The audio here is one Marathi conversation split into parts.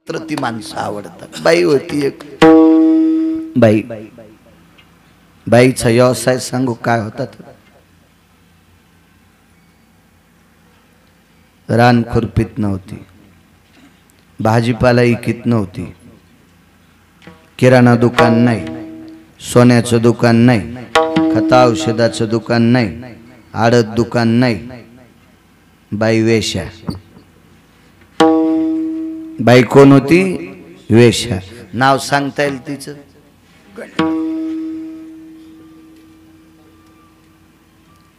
मात्र ती माणसं आवडतात. बाई होती एक बाई, बाईचा व्यवसाय सांगू काय होता? रान खुरपीत नव्हती, भाजीपाला इकीत नव्हती, किराणा दुकान नाही, सोन्याचं दुकान नाही, खता औषधाचं दुकान नाही, आडत दुकान नाही. बाई वेश्या. बाई कोण होती? वेश्या. नाव सांगता येईल तिचं?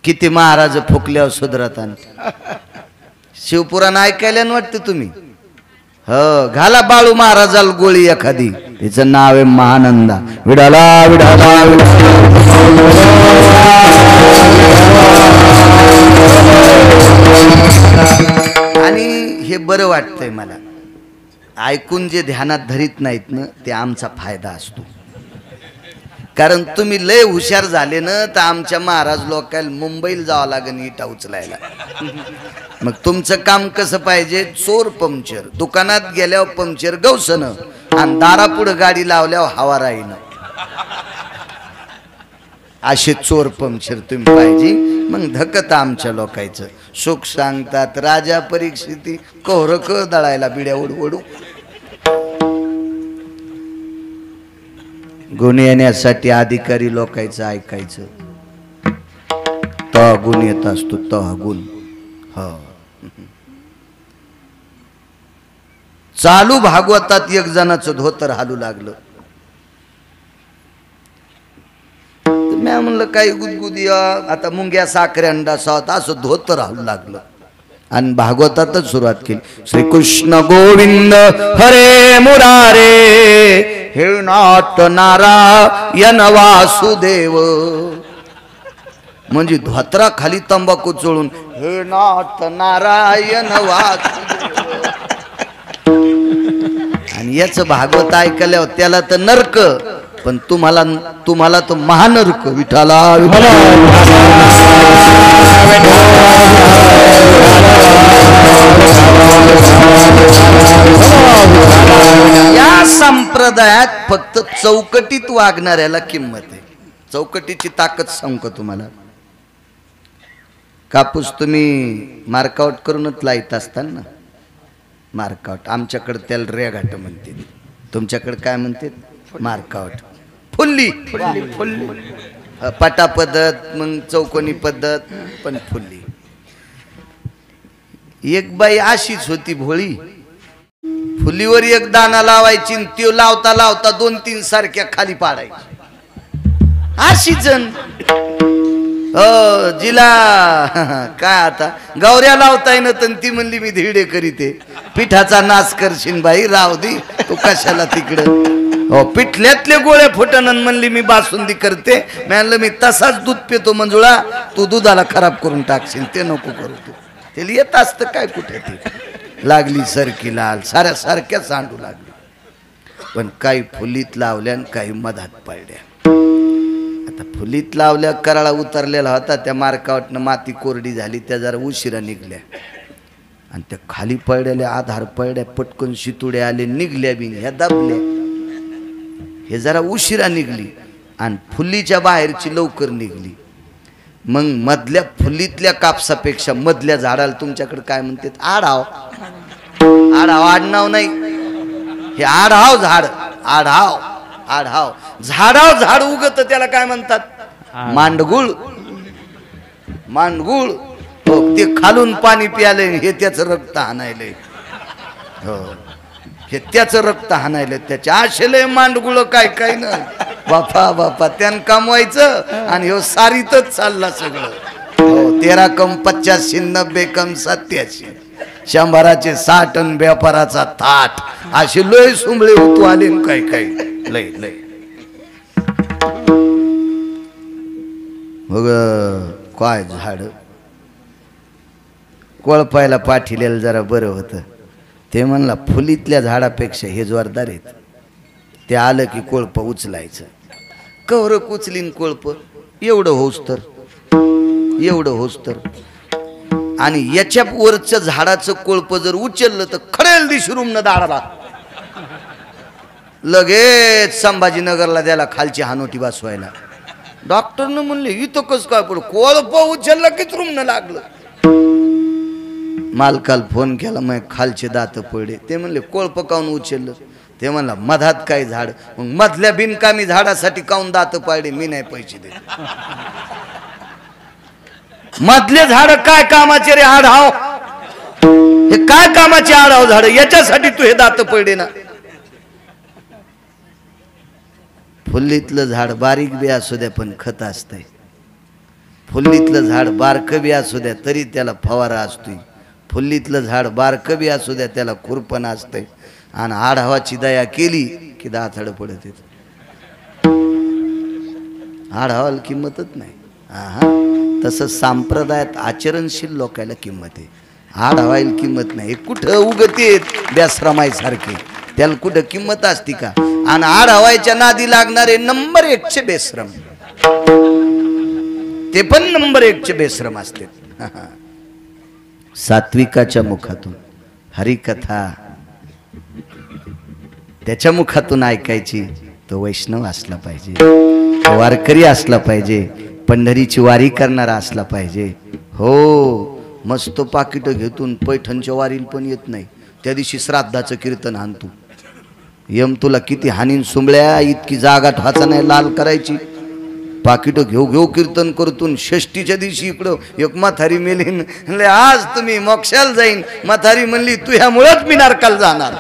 किती महाराज फुकल्यावर सुधरतान. शिवपुराण ऐकायला वाटतं तुम्ही? हो, घाला बाळू महाराजाला गोळी एखादी. तिचं नाव आहे महानंदा. विडाला विडाला आणि हे बरं वाटतंय मला ऐकून. जे ध्यानात धरीत नाहीत ना ते आमचा फायदा असतो. कारण तुम्ही लय हुशार झाले ना तर आमच्या महाराज लोकांना मुंबईला जावं लागेल इटा उचलायला. मग तुमचं काम कसं पाहिजे? चोर पंक्चर. दुकानात गेल्यावर पंक्चर गवसन आणि दारापुढं गाडी लावल्यावर हवा राहीन. असे चोर पंक्चर तुम्ही पाहिजे. मग धकत आमच्या लोकांचं सुख सांगतात. राजा परीक्षिती कोहरक दळायला बिड्या ओढू. गुण येण्यासाठी अधिकारी लोकांचं ऐकायचं. तह गुण येत असतो, तह गुण. हो, चालू भागवतात एक जणाचं धोतर हालू लागलं. मी म्हणलं काही गुदगुदी आता मुंग्या साखरे अंडा सावत असं धोतर हालू लागलं. आणि भागवतातच सुरुवात केली. श्रीकृष्ण गोविंद हरे मुरारे हे नाथ नारायण वासुदेव. म्हणजे धोत्रा खाली तंबाखू चोळून हे नाथ नारायण वासुदेव. आणि याच भागवत ऐकल्यावर त्याला तर नरक, पण तुम्हाला तो महानरक. विठाला या संप्रदायात फक्त चौकटीत वागणाऱ्याला किंमत आहे. चौकटीची ताकद सांगू का तुम्हाला? कापूस तुम्ही मार्कआउट करूनच लाईत असताना मार्कआउट. आमच्याकडे त्याला रेघाट म्हणते, तुमच्याकडे काय म्हणते? मार्कआउट. फुल्ली पटा पद्धत, मग चौकोनी पद्धत, पण फुल्ली. एक बाई अशीच होती भोळी. फुलीवर एक दाना लावायची, त्यो लावता लावता 2-3 सारख्या खाली पाडायची. अशी जण जिला काय आता गौऱ्या लावताय ना, तर ती म्हणली मी धिडे करीते. पिठाचा नाश करशील बाई, राव दे तू कशाला तिकडं. हो, पिठल्यातले गोळ्या फुटणं म्हणली मी बासुंदी करते. म्हणलं मी तसाच दूध पितो मंजुळा, तू दुधाला खराब करून टाकशील, ते नको करू तू. त्याला येत असतं काय कुठे? ती लागली सरकी लाल, सारख्या सांडू लागली. पण काही फुलीत लावल्या आणि काही मधात पडल्या. आता फुलीत लावल्या कराळा उतरलेला होता, त्या मार्कावटनं माती कोरडी झाली, त्या जरा उशिरा निघल्या. आणि त्या खाली पडलेल्या आधार पडल्या, पटकन शितुड्या आले, निघल्या बी ह्या दाबल्या. हे जरा उशिरा निघली आणि फुलीच्या बाहेरची लवकर निघली. मग मधल्या फुलीतल्या कापसापेक्षा मधल्या झाडाला तुमच्याकडे काय म्हणतात? आढाव. आढाव आडनाव नाही, हे आढाव झाड. आढाव आढाव झाडाव झाड उगत त्याला काय म्हणतात? मांडगुळ. मांडगुळ. हो, ते खालून पाणी प्याले, हे त्याचं रक्त हाणायलंय. हो, हे त्याचं रक्त हाणायलंय. त्याच्या आशेलय मांडगुळ काय काय ना. बापा बापा, त्यानं कमवायचं आणि ह्यो सारीतच चालला सगळं. हो, 13 कम 85, 90 कम 87, 100चे 60 आणि व्यापाराचा थाट. असे लय सुंबळे होतो आले काय काय लय लय. मग काय झाड कोळपायला पाठीलेलं जरा बरं होतं. ते म्हणला फुलीतल्या झाडापेक्षा हे जोरदार आहेत. ते आलं की कोळप उचलायचं. कवरक उचलीन कोळप एवढं होस तर, एवढं होस तर. आणि याच्या वरच्या झाडाचं कोळप जर उचललं तर खडेल दिशरूम न दाडाला. लगेच संभाजीनगरला द्याला खालची हानोटी बसवायला. डॉक्टरनं म्हणले इथं कसं काय पड कोळप उचललं की रुमनं लागलं. मालकाला फोन केला, मग खालचे दात पडले. ते म्हणले कोळप काऊन उचललं? ते म्हणला मधात काय झाड, मग मधल्या बिनकामी झाडासाठी काऊन दात पाडले? मी नाही पैसे देत. मधले झाड काय कामाचे रे आढाव? हे काय कामाचे आढाव झाड? याच्यासाठी तू हे दात पडले ना. फुल्लीतलं झाड बारीक बी असू द्या पण खत असतंय. फुल्लीतलं झाड बारकं बी असू द्या तरी त्याला फवारा असतोय. फुल्लीतलं झाड बारकं बी असू द्या त्याला खुरपण असतंय. आणि आढावाची दया केली की दाथड पडत येत. आढावाला किंमतच नाही. तसं संप्रदायात आचरणशील लोकांना किंमत आहे. आढावायला किंमत नाही. कुठं उगते बेसरामाईसारखे, त्याला कुठं किंमत असती का? आणि आढावायच्या नादी लागणारे नंबर 1चे बेश्रम, ते पण नंबर 1चे बेश्रम असते. सात्विकाच्या मुखातून हरिकथा त्याच्या मुखातून ऐकायची. तो वैष्णव असला पाहिजे, तो वारकरी असला पाहिजे, पंढरीची वारी करणारा असला पाहिजे. हो, मस्त पाकिट घेतून पैठणच्या वारीला पण येत नाही. त्या दिवशी श्राद्धाचं कीर्तन आणतो. यम तुला किती हानीन सुंबळ्या, इतकी जागा ठोचा नाही लाल करायची. पाकिट घेऊ घेऊ कीर्तन करतून षष्टीच्या दिवशी इकडं एक म्हातारी मेलीन. आज तुम्ही मोक्षाला जाईन. म्हातारी म्हणली तू ह्यामुळेच मी नरकाला जाणार.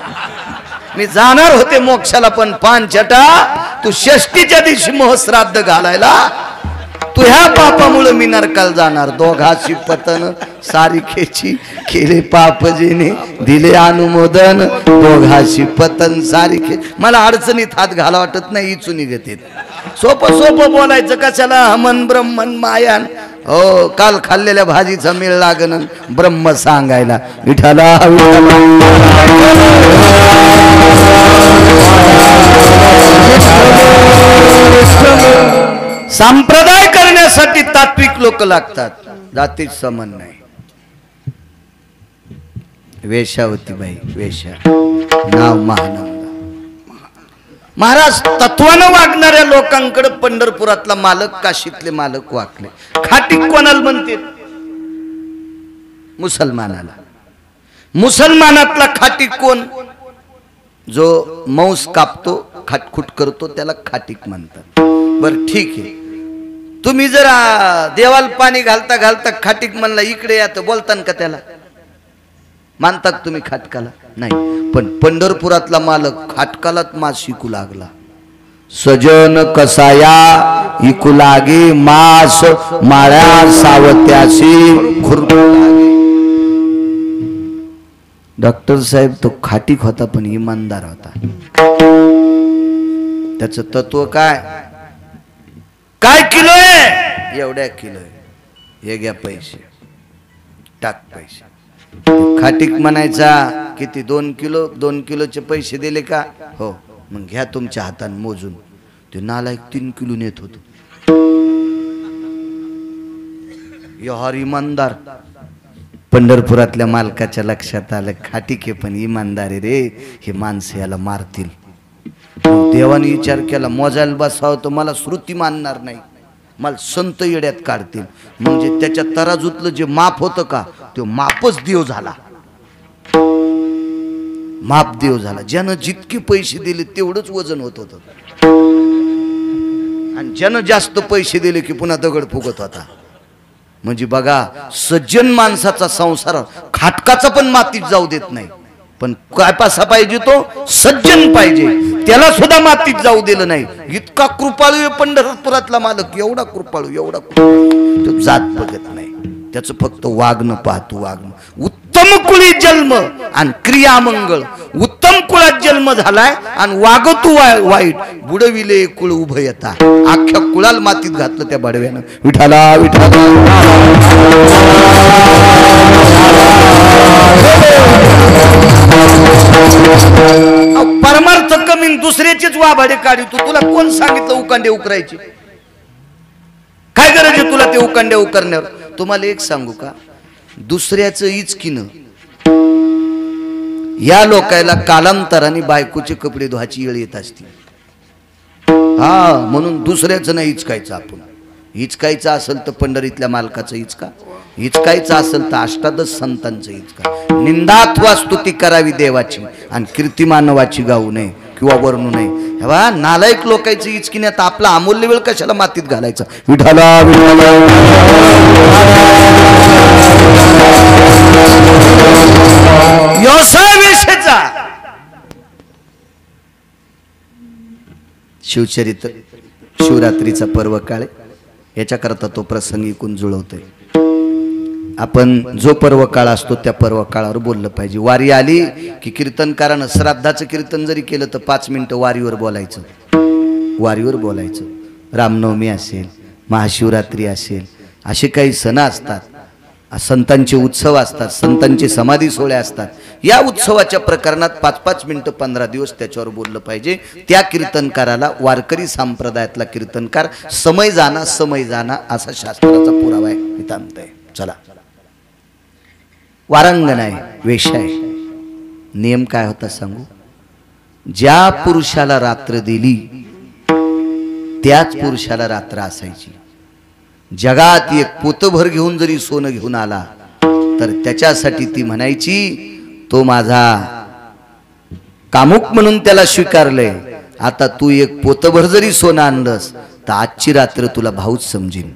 मी जाणार होते मोक्षाला पण पान छटा तू षष्टीच्या दिवशी मोहश्राद्ध घालायला, तू ह्या पापामुळे मी नरकाला जाणार. दोघाची पतन सारिखेची केले पापजीने दिले अनुमोदन. दोघाची पतन सारिखे. मला अडचणीत हात घाला वाटत नाही. इचू निघते. सोपं सोपं बोलायचं कशाला? मन ब्रह्मन मायान. हो, काल खाल्लेल्या भाजीचा मेळ लागन ब्रह्म सांगायला. विठाला संप्रदाय करण्यासाठी तात्विक लोक लागतात. जातीत समान नाही. वेशावतीबाई, वेशा, नाव महानंद. महाराज तत्वानं वागणाऱ्या लोकांकडे पंढरपुरातला मालक, काशीतले मालक वाकले. खाटीक कोणाला म्हणते? मुसलमानाला. मुसलमानातला खाटीक कोण? जो मांस कापतो, खाटखुट करतो, त्याला खाटीक म्हणतात. बर ठीक आहे. तुम्ही जरा देवाला पाणी घालता घालता खाटीक म्हणला इकडे या तर बोलतान का त्याला? मानतात तुम्ही खाटकाला? नाही. पण पंढरपुरातला मालक खाटकालाच मास शिकू लागला. सजन कसाया इकू लागे मास, माळ्या सावत्याशी खुरपू लागे. डॉक्टर साहेब तो खाटीक होता पण इमानदार होता. त्याचं तत्व काय? काय किलो आहे? एवढ्या किलो आहे. हे घ्या पैसे, टाक पैसे. खाटीक म्हणायचा किती? 2 किलो. 2 किलोचे पैसे दिले का? हो. मग घ्या तुमच्या हाताने मोजून. ते नालायक 3 किलो नेत होतो. यार इमानदार. पंढरपुरातल्या मालकाच्या लक्षात आलं खाटीक आहे पण इमानदारी रे, हे माणसं याला मारतील. देवाने विचार केला मोजायला बसावं तर मला श्रुती मानणार नाही, मला संत येड्यात काढतील. म्हणजे त्याच्या तराजूतलं जे माप होतं का तो मापच देव झाला. माप देव झाला. ज्यानं जितके पैसे दिले तेवढंच वजन होत होतं. आणि ज्यानं जास्त पैसे दिले की पुन्हा दगड फुगत होता. म्हणजे बघा, सज्जन माणसाचा संसार खाटकाचा पण मातीत जाऊ देत नाही. पण काय पासा पाहिजे? तो सज्जन पाहिजे. त्याला सुद्धा मातीत जाऊ दिलं नाही. इतका कृपाळू आहे पंढरपुरातला मालक. एवढा कृपाळू, एवढा कृपाळू. तो जात बघत नाही. त्याचं फक्त वागणं पाहतो. वागणं. उत्तम कुळी जन्म आणि क्रिया मंगळ. उत्तम कुळात जन्म झालाय आणि वागतू वाईट. बुडविले कुळ उभं येता. अख्ख्या कुळाला मातीत घातलं त्या बडव्यानं. विठाला विठाला. परमार्थ कमी दुसऱ्याचेच वाभाडे काढतो. तुला कोण सांगितलं उकांडे उकरायचे? काय गरज आहे तुला ते उकांडे उकरण्यावर? तुम्हाला एक सांगू का? दुसऱ्याचं इचकीनं या लोकायला कालांतराने बायकोचे कपडे धुवायची वेळ येत असते. हा, म्हणून दुसऱ्याचं नाही हिचकायचं. आपण हिचकायचं असेल तर पंढरीतल्या मालकाचं हिचका, हिचकायचं असेल तर अष्टादश संतांचं हिचका. निंदात्वा स्तुती करावी देवाची आणि कीर्ती मानवाची गाऊ नये किंवा वर्णू नये. हेवा नालायक लोकांची हिचकिण्यात आपला अमूल्य वेळ कशाला मातीत घालायचा. विठाला व्यवसाय विषयचा शिवचरित्र शिवरात्रीचा पर्व काळ याच्याकरता तो प्रसंग इकून जुळवतोय. आपण जो पर्व काळ असतो त्या पर्व काळावर बोललं पाहिजे. वारी आली की कीर्तनकारानं श्राद्धाचं कीर्तन जरी केलं तर 5 मिनिटं वारीवर बोलायचं, वारीवर बोलायचं. रामनवमी असेल, महाशिवरात्री असेल, असे काही सण असतात, संतांचे उत्सव असतात, संतांचे समाधी सोहळे असतात. या उत्सवाच्या प्रकरणात 5-5 मिनिटं 15 दिवस त्याच्यावर बोललं पाहिजे. त्या कीर्तनकाराला वारकरी संप्रदायातला कीर्तनकार समय जाना असा शास्त्राचा पुरावा आहे. नितांत आहे. चला, वारांगण आहे, वेश आहे. नियम काय होता सांगू. ज्या पुरुषाला रात्र दिली त्याच पुरुषाला रात्र असायची. जगात एक पोतभर घेऊन जरी सोनं घेऊन आला तर त्याच्यासाठी ती म्हणायची तो माझा कामुक म्हणून त्याला स्वीकारलंय. आता तू एक पोतभर जरी सोनं आणलंस तर आजची रात्र तुला भाऊच समजील,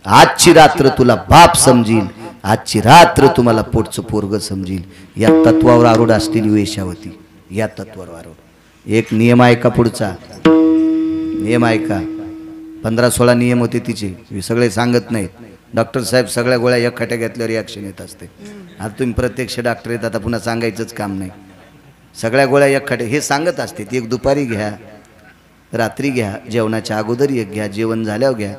आजची रात्र तुला बाप समजील, आजची रात्र तुम्हाला पोटचं पोरग समजील. या तत्वावर आरूढ असलेली वेश्यावती, या तत्वावर आरूढ. एक नियम आहे का पुढचा, नियम आहे का. 15-16 नियम होते तिचे, सगळे सांगत नाहीत. डॉक्टर साहेब सगळ्या गोळ्या एकखट्या घेतल्यावर रिॲक्शन येत असते. आता तुम्ही प्रत्यक्ष डॉक्टर येत, आता पुन्हा सांगायचंच काम नाही. सगळ्या गोळ्या एकखट्या हे सांगत असते. एक दुपारी घ्या, रात्री घ्या, जेवणाच्या अगोदर एक घ्या, जेवण झाल्यावर घ्या.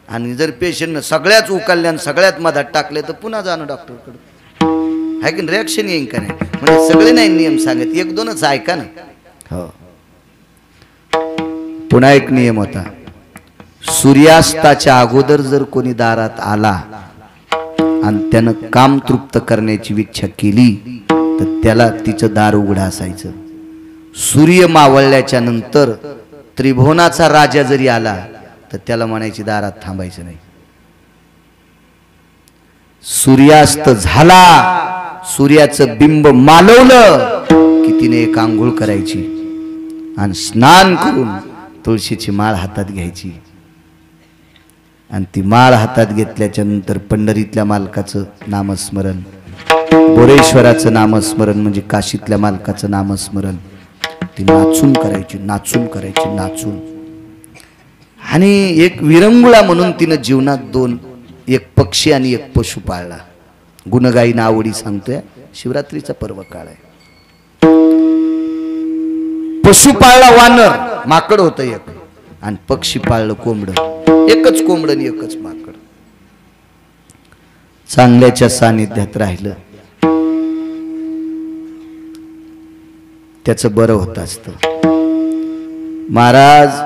आणि जर पेशंटनं सगळ्याच उकलल्या सगळ्यात मधात टाकले तर पुन्हा जाणं डॉक्टरकडे. आहे की रिॲक्शन येईन का नाही. म्हणजे सगळे नाही नियम सांगत, 1-2च ऐका ना. हो, पुन्हा एक नियम होता. सूर्यास्ताच्या अगोदर जर कोणी दारात आला आणि त्यानं काम तृप्त करण्याची इच्छा केली तर त्याला तिचं दार उघडं असायचं. सूर्य मावळल्याच्या नंतर त्रिभुवनाचा राजा जरी आला तर त्याला म्हणायची दारात थांबायचं नाही. सूर्यास्त झाला, सूर्याचं बिंब मालवलं की तिने एक आंघोळ करायची आणि स्नान करून तुळशीची माळ हातात घ्यायची. आणि ती माळ हातात घेतल्याच्या नंतर पंढरीतल्या मालकाचं नामस्मरण, बोरेश्वराचं नामस्मरण म्हणजे काशीतल्या मालकाचं नामस्मरण ती नाचून करायची, नाचून करायची, नाचून. आणि एक विरंगुळा म्हणून तिनं जीवनात 2, एक पक्षी आणि एक पशु पाळला. गुणगायीनं आवडी सांगतोय. शिवरात्रीचा पर्व काळ आहे. पशु पाळला वानर, माकड होतं एक, आणि पक्षी पाळलं कोंबडं. एकच कोंबडं आणि एकच माकड. चांगल्याच्या सानिध्यात राहिलं त्याचं बरं होत असतं. महाराज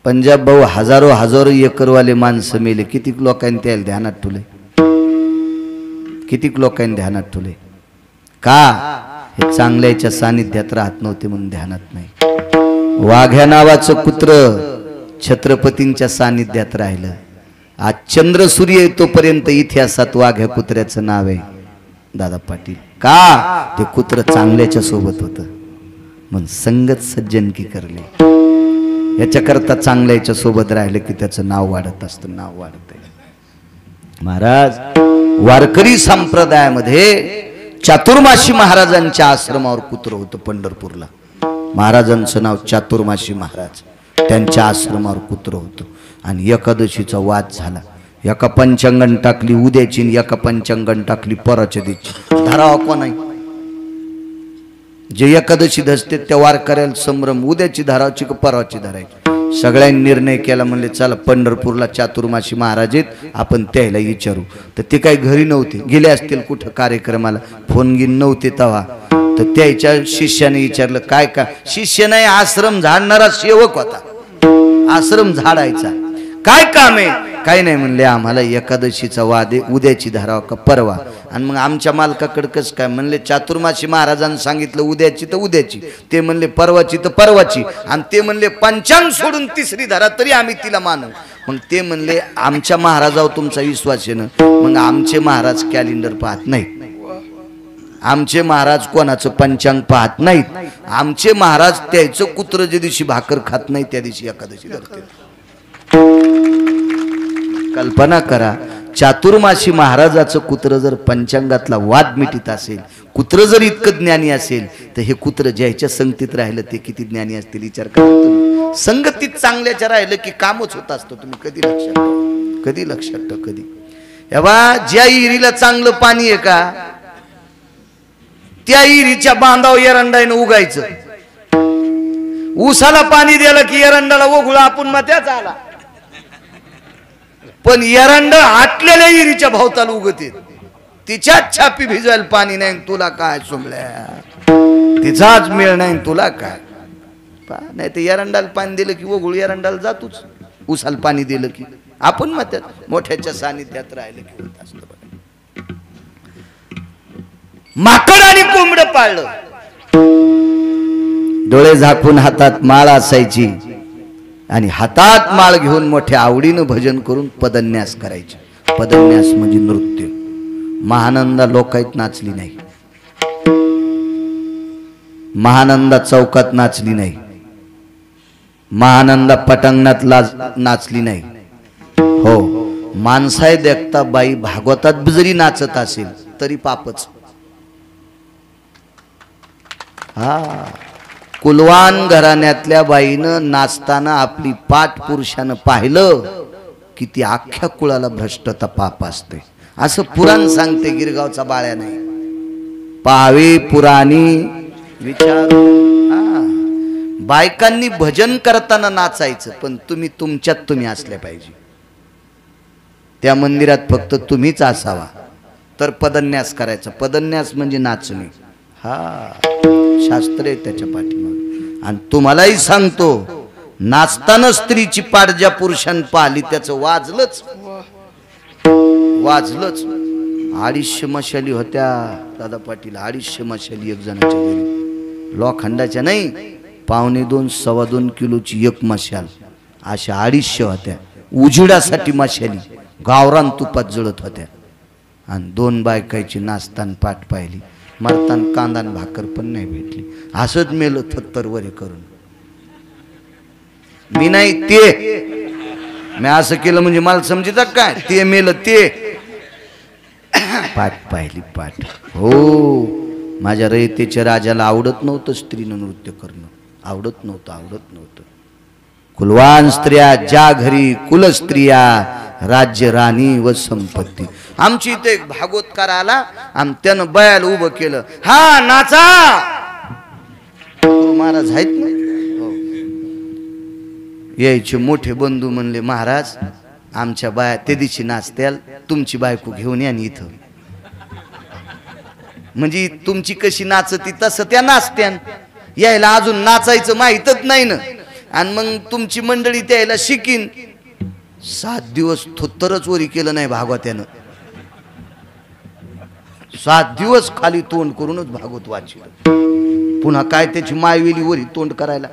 पंजाब भाऊ हजारो एकरवाले माणसं मेले. कितीक लोकांनी त्याला ध्यानात ठेवले, कितीक लोकांनी ध्यानात ठेवले. का? हे चांगल्याच्या सानिध्यात राहत नव्हते म्हणून ध्यानात नाही. वाघ्या नावाचं कुत्र छत्रपतींच्या सानिध्यात राहिलं. आज चंद्र सूर्य येतोपर्यंत इतिहासात वाघ्या कुत्र्याचं नाव आहे दादा पाटील. का? ते कुत्र चांगल्याच्या सोबत होतं म्हणून संगत सज्जनकी करले. याच्याकरता चांगल्याच्या सोबत राहिलं की त्याचं नाव वाढत असतं, नाव वाढत आहे. महाराज वारकरी संप्रदायामध्ये चातुर्माशी महाराजांच्या आश्रमावर कुत्र होतं पंढरपूरला. महाराजांचं नाव चातुर्माशी महाराज, त्यांच्या आश्रमावर कुत्र होतं. आणि एकादशीचा वाद झाला. एका पंचांगण टाकली उद्याची, एका पंचांगण टाकली परवाच्या दिवशी. धरावा कोण आहे? जे एकादशी धसते त्या वारकऱ्याला संभ्रम, उद्याची धरावची का परवाची धरायची. सगळ्यांनी निर्णय केला, म्हणले चला पंढरपूरला चातुर्माशी महाराज आहेत, आपण त्याला विचारू. तर ते काही घरी नव्हते, गेले असतील कुठं कार्यक्रमाला, फोन घेऊन नव्हते तवा. तर त्याच्या शिष्याने विचारलं काय का. शिष्य नाही, आश्रम झाडणारा सेवक होता. आश्रम झाडायचा काय काम आहे? काही नाही म्हणले, आम्हाला एकादशीचा वाद आहे, उद्याची धराव का परवा. आणि मग आमच्या मालकाकडे कसं काय म्हणले, चातुर्मासी महाराजांनी सांगितलं उद्याची तर उद्याची, ते म्हणले परवाची तर परवाची, आणि ते म्हणले पंचांग सोडून तिसरी धरा तरी आम्ही तिला मानू. मग ते म्हणले आमच्या महाराजावर तुमचा विश्वास आहे ना. मग आमचे महाराज कॅलेंडर पाहत नाहीत, आमचे महाराज कोणाचं पंचांग पाहत नाहीत, आमचे महाराज त्याचं कुत्र ज्या दिवशी भाकर खात नाही त्या दिवशी एकादशी धरते. कल्पना करा, चातुर्मासी महाराजाचं कुत्र जर पंचांगातला वाद मिटीत असेल, कुत्र जर इतकं ज्ञानी असेल, तर हे कुत्र ज्याच्या संगतीत राहिलं ते किती ज्ञानी असतील विचार करा तुम्ही. संगतीत चांगल्याच्या राहिलं की कामच होत असतं. तुम्ही कधी लक्षात ठेवा कधी. एव्हा ज्या इरीला चांगलं पाणी आहे का, त्या इरीच्या बांधावर एरंडाईनं उगायचं. ऊसाला पाणी दिलं की एरंडाला ओघुळा आपण मग त्याच आला. पण एरंड आटलेल्या इरीच्या भोवताला उगते, तिच्याच छापी भिजवायला पाणी नाही. तुला काय सोमल्या, तिचाच मेळ नाही तुला काय. नाही तर एरंडाला पाणी दिलं की ओघुळ एरंडाला जातोच, ऊसाला पाणी दिलं की आपण मग त्यात मोठ्याच्या सानिध्यात राहिलं की होत असतं. माकड आणि कोंबड पाळलं, डोळे झाकून हातात माळ असायची आणि हातात माळ घेऊन मोठ्या आवडीनं भजन करून पदन्यास करायचे. पदन्यास म्हणजे नृत्य. महानंदा लोकायत नाचली नाही, महानंदा चौकात नाचली नाही, महानंदा पटांगणात नाचली नाही. हो, माणसाय देखता बाई भागवतात जरी नाचत असेल तरी पापच. हा, कुलवान घराण्यातल्या बाईनं नाचताना आपली पाठ पुरुषानं पाहिलं की ती अख्ख्या कुळाला भ्रष्टता पाप असते, असं पुराण सांगते. गिरगावचा बाळ्या नाही पाहावे पुराणी विचार. बायकांनी भजन करताना नाचायचं, पण तुम्ही तुमच्यात तुम्ही असले पाहिजे. त्या मंदिरात फक्त तुम्हीच असावा तर पदन्यास करायचा. पदन्यास म्हणजे नाचणे. हा, शास्त्र आहे त्याच्या पाठीमागे. आणि तुम्हालाही सांगतो, नाचताना स्त्रीची पाठ ज्या पुरुषांनी पाहिली त्याचं वाजलंच. 250 मशाली होत्या दादा पाटील, 250 मशाली एक जणाच्या घरी. लोखंडाच्या नाही, 1.5-2 2.25 किलोची एक मशाल, अशा 250 होत्या. उजिडासाठी मशाली गावरान तुपात जळत होत्या. आणि 2 बायकाची नाचताना पाठ पाहिली, मरताना कांदा भाकर पण नाही भेटली. असंच मेलं थत्तरवरे करून. मी नाही ते, मी असं केलं म्हणजे मला समजतात काय, ते मेलं ते. पाठ पाहिली पाठ. हो, माझ्या रयतेच्या राजाला आवडत नव्हतं स्त्रीनं नृत्य करणं, आवडत नव्हतं. कुलवान स्त्रिया ज्या घरी कुलस्त्रिया, राज्य राणी व संपत्ती. आमची इथे एक भागवतकार आला आणि त्यानं बयाला उभं केलं. हा नाचा, महाराज आहेत ना. यायचे मोठे बंधू म्हणले, महाराज आमच्या बाया ते दिवशी नाचत्याल, तुमची बायको घेऊन या इथं. म्हणजे तुमची कशी नाचती तसं त्या नाचत्यान. यायला अजून नाचायचं माहीतच नाही ना. आणि मग तुमची मंडळी त्याला शिकीन. 7 दिवस थोत्तरच वरी केलं नाही भागवत्यानं. 7 दिवस खाली तोंड करूनच भागवत वाचिलं. पुन्हा काय त्याची मायवेली वरी तोंड करायला.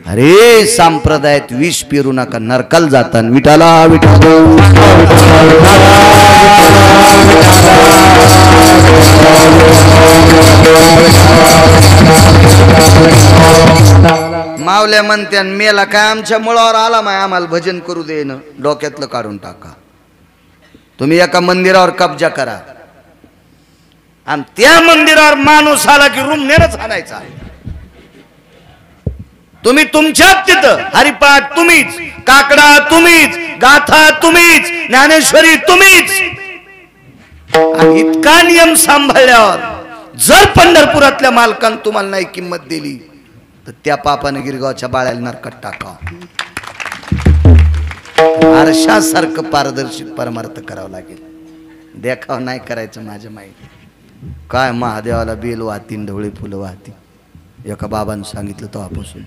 अरे संप्रदायात विष पेरू नका, नरकाल जातान. विठाला मावल्या म्हणत्यान मेला काय आमच्या मुळावर आला माय, आम्हाला भजन करू दे न. डोक्यातलं काढून टाका. तुम्ही एका मंदिरावर कब्जा करा आणि त्या मंदिरावर माणूस आला की रुमनेरच आणायचा. तुम्ही तुमच्यात तिथं हरिपाठ तुम्हीच, काकडा तुम्हीच, गाथा तुम्हीच, ज्ञानेश्वरी तुम्हीच. आणि इतका नियम सांभाळल्यावर जर पंढरपुरातल्या मालकांनी तुम्हाला नाही किंमत दिली तर त्या पापाने गिरगावच्या बाळ्याला नरकात टाका. आरशासारखं पारदर्शी परमार्थ करावं लागेल. देखाव नाही करायचं. माझ्या माहिती काय महादेवाला बेल वाहतीन, ढवळे फुलं वाहती. एका बाबांनी सांगितलं तेव्हापासून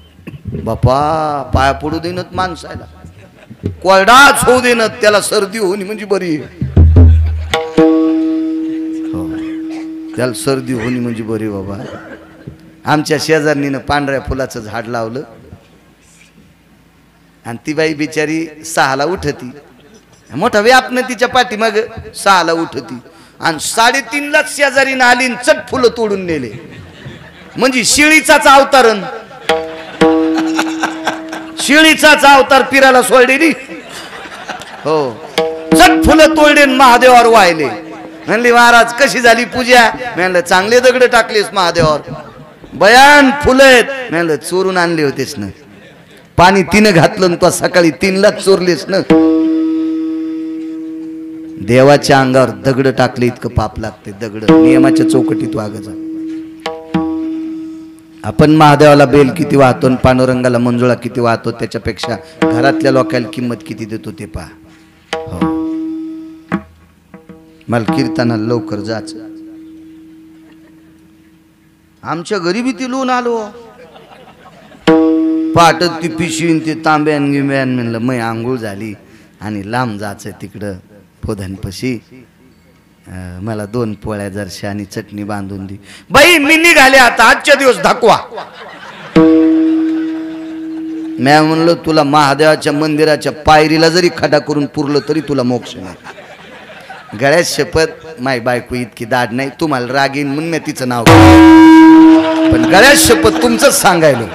बापा पाया पडू देणत माणसाला. कोरडाच होऊ दे ना, त्याला सर्दी होणी म्हणजे बरी आहे. हो, त्याला सर्दी होणी म्हणजे बरी बाबा. आमच्या शेजारणीनं पांढऱ्या फुलाचं झाड लावलं आणि ती बाई बिचारी 6ला उठती, मोठा व्याप न तिच्या पाठीमाग 6ला उठती आणि 3:30ला शेजारीनं आली आणि चट फुलं तोडून नेले. म्हणजे शिळीचाच अवतारण, शिळीचाच अवतार पिराला सोडलेली. हो, चट फुलं तोडले महादेवावर वाहिले. म्हणली महाराज कशी झाली पूजा? म्हणलं चांगले दगड टाकलेस महादेवावर. बयान फुलं आहेत. म्हणलं चोरून आणले होतेस ना, पाणी 3 घातलं तो सकाळी 3ला चोरलेस ना. देवाच्या अंगावर दगड टाकले इतकं पाप लागते. दगड नियमाच्या चौकटीत वागायचा. आपण महादेवाला बेल किती वाहतो आणि पांडुरंगाला मंजुळा किती वाहतो, त्याच्यापेक्षा घरातल्या लोकांना किंमत किती देतो ते पहा. हो, मला कीर्तनाला लवकर जाच. आमच्या गरिबी ती लोन आलो पाटत ती पिशवीन ते तांब्यान गिंब्यान. म्हणलं मै आंघोळ झाली आणि लांब जायचं तिकडं पोधनपशी. मला 2 पोळ्या जरशा आणि चटणी बांधून दी. बाई मी निघाले आता, आजच्या दिवस दाखवा. मी म्हणलं तुला महादेवाच्या मंदिराच्या पायरीला जरी खडा करून पुरलं तरी तुला मोक्ष नाही. गळ्यात शपथ, माय बायको इतकी दाढ नाही, तुम्हाला राग येईन म्हणून मी तिचं नाव, पण गळ्यात शपथ तुमचंच सांगायला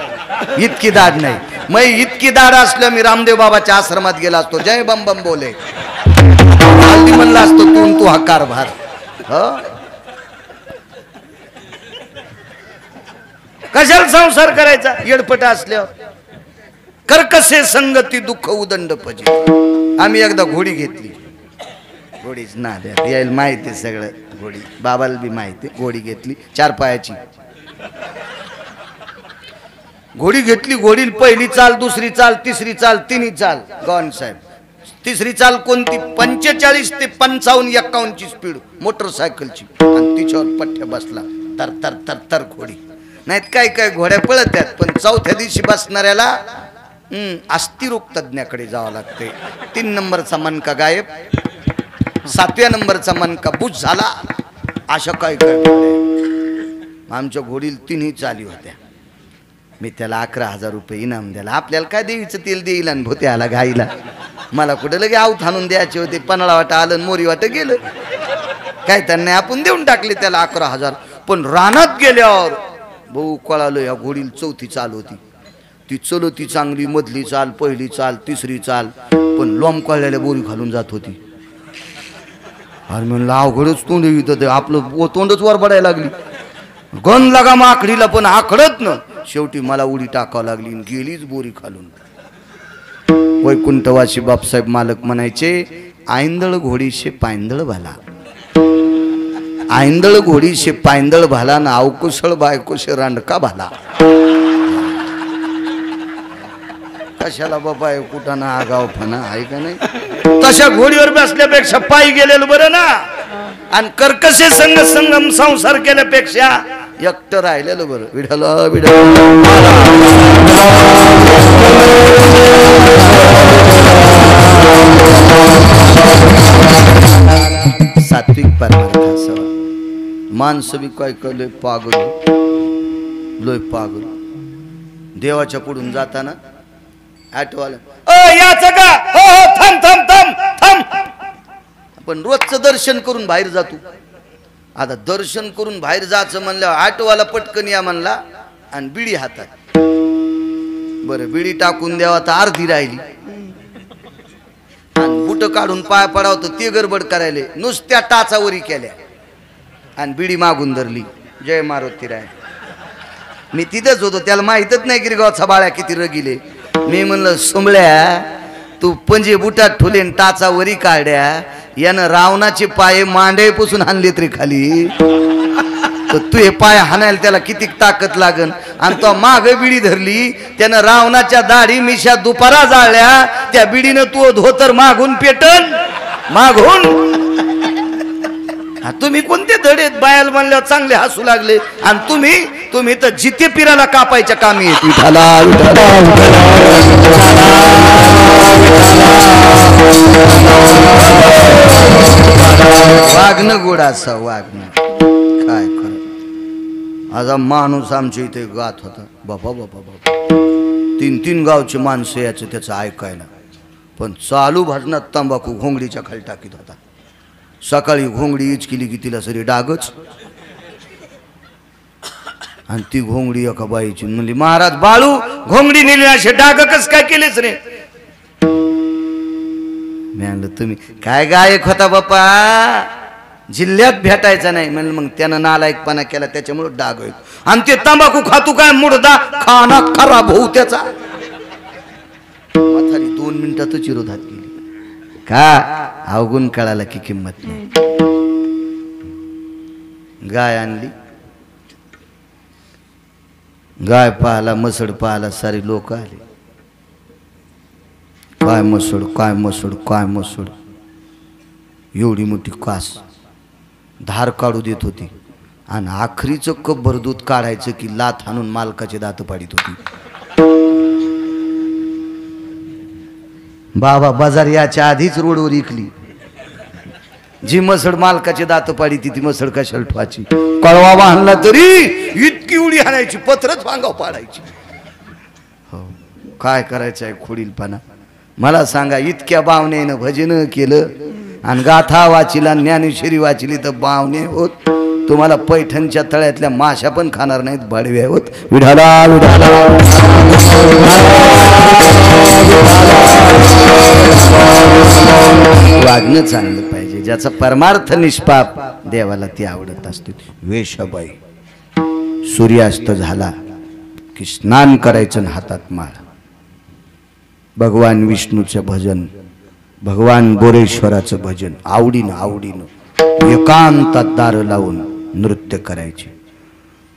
इतकी दाढ नाही. मग इतकी दाढ असलं मी रामदेव बाबाच्या आश्रमात गेला असतो, जय बम बम बोले हल्दी म्हणला असतो तू हा कारभार. कशाला संसार करायचा येडपट असल्यावर? कर्कसे संगती दुःख उदंड पजे. आम्ही एकदा घोडी घेतली, घोडीच ना द्या यायला माहिती सगळं, घोडी बाबाला बी माहिती. घोडी घेतली 4 पायाची घोडी घेतली. घोडील पहिली चाल, दुसरी चाल, तिसरी चाल, 3ही चाल. गॉन साहेब तिसरी चाल कोणती? 45 ते 55 51 ची स्पीड मोटरसायकलची, आणि तिच्यावर पठ्ठ्या बसला तर तर तर तर घोडी. नाहीत काय काय घोड्या पळत आहेत, पण 4थ्या दिवशी बसणाऱ्याला अस्थिरोग तज्ञाकडे जावं लागते. 3 नंबरचा मनका गायब, 7व्या नंबरचा मनका बुश झाला. अशा काय काय आमच्या घोडील 3ही चाली होत्या. मी त्याला 11,000 रुपये इनाम द्याला. आपल्याला काय देवीचं तेल देईल आणि भोते आला घाईला. मला कुठं लगे आऊत आणून द्यायचे होते. पन्हाळा वाटा आलं, मोरी वाट गेलं, काय त्यांना आपण देऊन टाकले त्याला 11,000. पण रानात गेल्यावर भाऊ कळालं या घोडील 4थी चाल होती. ती चलती चांगली, मधली चाल, पहिली चाल, तिसरी चाल, पण लोंबकळलेल्या बोरी घालून जात होती. अरे म्हणलं अवघडच तोंड येत, आपलं तोंडच वर बडायला लागली. गण लागा माकडीला पण आखडत न. शेवटी मला उडी टाकावं लागली, गेलीच बोरी खालून. वैकुंठवासी बापसाहेब मालक म्हणायचे, आईंदळ घोडीशे पायंदळ भाला, आईंदळ घोडीशे पायंदळ भाला ना अवकुशळ बायकोशे रांडका भाला. कशाला बाबा कुठं ना आगाव फना आहे का नाही? तशा घोडीवर बसल्यापेक्षा पायी गेलेलं बरं ना. आणि कर्कशे संग संगम संसार केल्यापेक्षा एकटं राहिलेलं बरं. विठ्ठल विठ्ठल. सात्विक परमार्थ असावा. माणसं बी काय काय लय पागल, लय पागल. देवाच्या पुढून जाताना आठवाला याचं का, हो हो थांब थांब थांब थांब. आपण रोजचं दर्शन करून बाहेर जातो. आता दर्शन करून बाहेर जायचं म्हणल्यावर आटोवाला पटकन या म्हणला आणि बिडी हातात. बरं बिडी टाकून द्यावा तर अर्धी राहिली, आणि बुट काढून पाय पडावतं ते गडबड करायले. नुसत्या टाचावरी केल्या आणि बिडी मागून धरली. जय मारुती राय. मी तिथेच होतो, त्याला माहीतच नाही गिरगावचा बाळ्या किती रगिले. मी म्हणलं सुंबळ्या तू पंजे बुटात ठुले टाचा वरी काढ्या, यानं रावणाचे पाय मांडे पुसून हाणले तरी खाली, तर तू हे पाय हाणायला त्याला किती ताकद लागन. आणि तो माग बिडी धरली, त्यानं रावणाच्या दाढी मिशा दुपारा जाळल्या, त्या बिडीनं तू धोतर मागून पेटन मागून. तुम्ही कोणते धडे बायाला म्हणल्यावर चांगले हसू लागले आणि तुम्ही तर जिते पिराला कापायच्या कामी येत वागणं गोड असं वागणं काय खरं. आज माणूस आमच्या इथे गात होता बाबा बाबा बाबा 3-3 गावची माणसं याचं त्याचं ऐकायला. पण चालू भाजनात तंबाखू घोंगडीच्या खाली टाकीत होता. सकाळी घोंगडी इच केली की तिला सरी डागच आणि ती घोंगडी एका बाईची म्हणली महाराज बाळू घोंगडी नेली असे डाग कस काय केलेच रे. मी म्हणलं तुम्ही काय गायक होता बापा जिल्ह्यात भेटायचा नाही म्हणलं. मग त्यानं नालायकपणा केला त्याच्यामुळे डाग होईल. आणि ते तंबाखू खातू काय मुडदा खाना खराब होऊ त्याचा. म्हातारी 2 मिनिटातच विरोधात गेली. का अवगुण कळाला की किंमत नाही. गाय आणली. गाय पाहला मसड पाहला सारे लोक आले. काय मसड काय मसड काय मसड. एवढी मोठी कास धार काढू देत होती आणि आखरीचं कपभर दूध काढायचं की लाथ हाणून मालकाचे दात पाडीत होती. बाबा बाजार याच्या आधीच रोडवर इकली. जी मसड मालकाचे दात पाडी ती मसड कशाला ठेवायची. कळवा बांधला तरी इतकी उडी हाणायची पत्रच भांगाव पाडायची. हो काय करायचं आहे खोडीलपणा. मला सांगा इतक्या बावण्यानं भजन केलं आणि गाथा वाचिला ज्ञानेश्वरी वाचिली तर बावणे होत. तुम्हाला पैठणच्या तळ्यातल्या माशा पण खाणार नाहीत भाडवे होत. विढाला विढाला वागणं चांगलं पाहिजे. ज्याचा परमार्थ निष्पाप देवाला ती आवडत असते. वेशबाई सूर्यास्त झाला की स्नान करायचं हातात माळ. भगवान विष्णूचं भजन भगवान बोरेश्वराचं भजन आवडीनं आवडीनं एकांतात दार लावून नृत्य करायचे.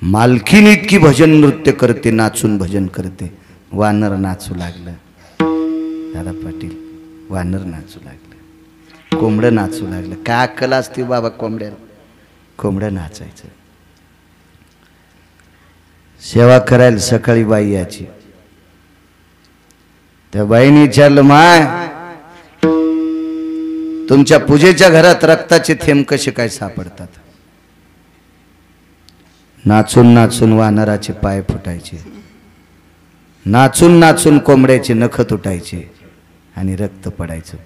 मालकीन इतकी भजन नृत्य करते नाचून भजन करते. वानर नाचू लागलं. दादा पाटील वानर नाचू लागलं. कोंबडं नाचू लागलं. काय अक्कल असते बाबा कोंबड्याला. कोंबडं नाचायचं. सेवा करायला सकाळी बाई याची. त्या बाईने विचारलं माय तुमच्या पूजेच्या घरात रक्ताचे थेंब कसे काय सापडतात. नाचून नाचून वानराचे पाय फुटायचे. नाचून नाचून कोंबड्याचे नख तुटायचे आणि रक्त पडायचं.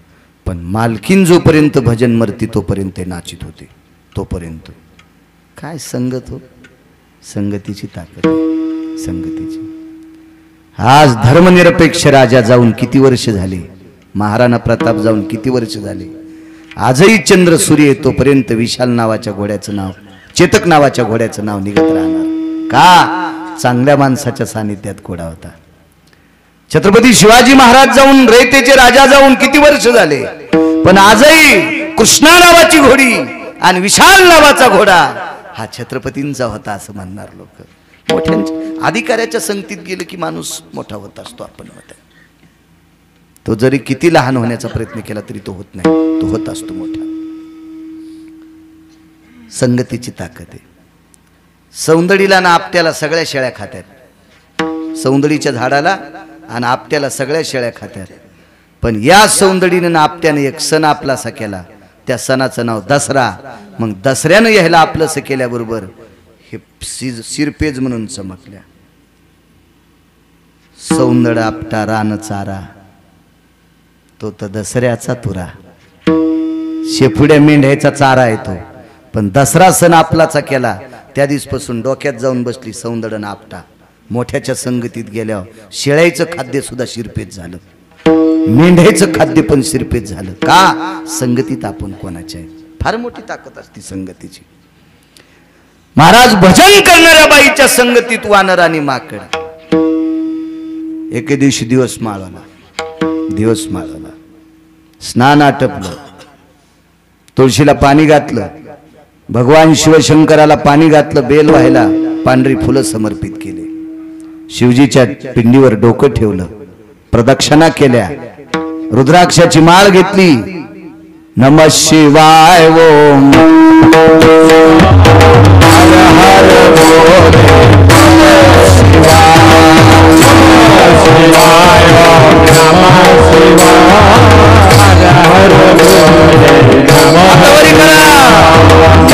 पण मालकीन जोपर्यंत भजन मरती तोपर्यंत ते नाचित होते. तोपर्यंत काय संगत हो. संगतीची ताकद संगतीची. आज धर्मनिरपेक्ष राजा जाऊन किती वर्ष झाले. महाराणा प्रताप जाऊन किती वर्ष झाले. आजही चंद्र सूर्य तोपर्यंत विशाल नावाच्या घोड्याचं नाव चेतक नावाच्या घोड्याचं नाव निघत राहणार. का चांगल्या माणसाच्या सानिध्यात घोडा होता. छत्रपती शिवाजी महाराज जाऊन रयतेचे राजा जाऊन किती वर्ष झाले. पण आजही कृष्णा नावाची घोडी आणि विशाल नावाचा घोडा हा छत्रपतींचा होता असं म्हणणार लोक. मोठ्यांच्या अधिकाऱ्याच्या संगतीत गेलं की माणूस मोठा होत असतो. आपण म्हणतो तो जरी किती लहान होण्याचा प्रयत्न केला तरी तो होत नाही. तो होत असतो मोठा. संगतीची ताकद आहे. सौंदडीला ना आपट्याला सगळ्या शेळ्या खात्यात. सौंदडीच्या झाडाला आणि आपट्याला सगळ्या शेळ्या खात्यात. पण या सौंदडीनं ना आपट्याने एक सण आपलासा केला. त्या सणाचं नाव दसरा. मग दसऱ्यानं यायला आपलंसं केल्याबरोबर हे सिरपेज म्हणून चमकल्या. सौंदड आपटा रान चारा तो तर दसऱ्याचा तुरा. शेपुड्या मेंढ्याचा चारा येतो. पण दसरा सण आपलाचा केला त्या दिवसपासून डोक्यात जाऊन बसली सौंदड आपटा. मोठ्याच्या संगतीत गेल्यावर शेळ्याचं खाद्य सुद्धा शिरपेज झालं. मेंढ्याचं खाद्य पण शिरपेज झालं. का संगतीत आपण कोणाच्या आहे. फार मोठी ताकद असते संगतीची. महाराज भजन करणाऱ्या बाईच्या संगतीत वानर आणि माकड. एके दिवशी दिवस माळवला. दिवस माळवला. स्नान आटपलं. तुळशीला पाणी घातलं. भगवान शिवशंकराला पाणी घातलं. बेल व्हायला पांढरी फुलं समर्पित केले. शिवजीच्या पिंडीवर डोकं ठेवलं. प्रदक्षिणा केल्या. रुद्राक्षाची माळ घेतली. नमः शिवाय ओम हर हर बोले नमः शिवाय ओम नमः शिवाय हर हर बोले नमः शिवाय ओम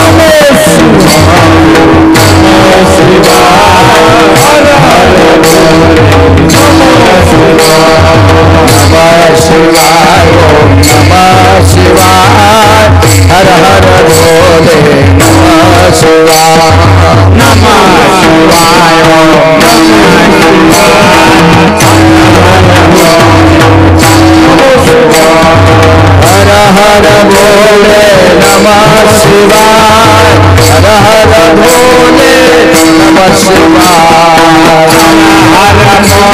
नमः शिवाय हर हर बोले नमः शिवाय नमः शिवाय ओम हर हर बोले नमः शिवाय हर हर बोले नमः शिवाय हर बोले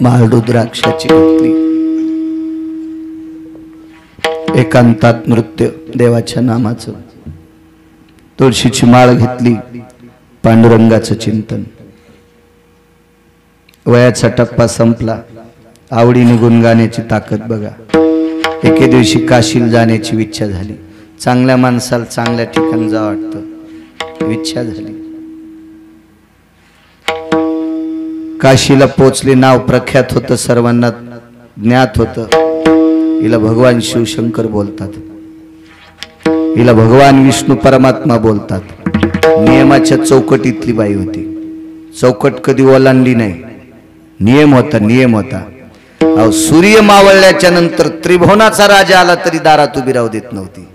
नमः रुद्राक्षाची घातली एकांतात नृत्य देवाच्या नामाचं तुळशीची माळ घेतली पांडुरंगाचं चिंतन वयाचा टप्पा संपला आवडीने गुणगाण्याची ताकद बघा एके दिवशी काशीला जाण्याची इच्छा झाली चांगल्या माणसाला चांगल्या ठिकाणी जा वाटतं इच्छा झाली काशीला पोचले नाव प्रख्यात होतं सर्वांना ज्ञात होतं हिला भगवान शिवशंकर बोलतात हिला भगवान विष्णू परमात्मा बोलतात नियमाच्या चौकटीतली बाई होती चौकट कधी ओलांडली नाही नियम होता अहो सूर्य मावळल्याच्या नंतर त्रिभुवनाचा राजा आला तरी दारात उभी राहू देत नव्हती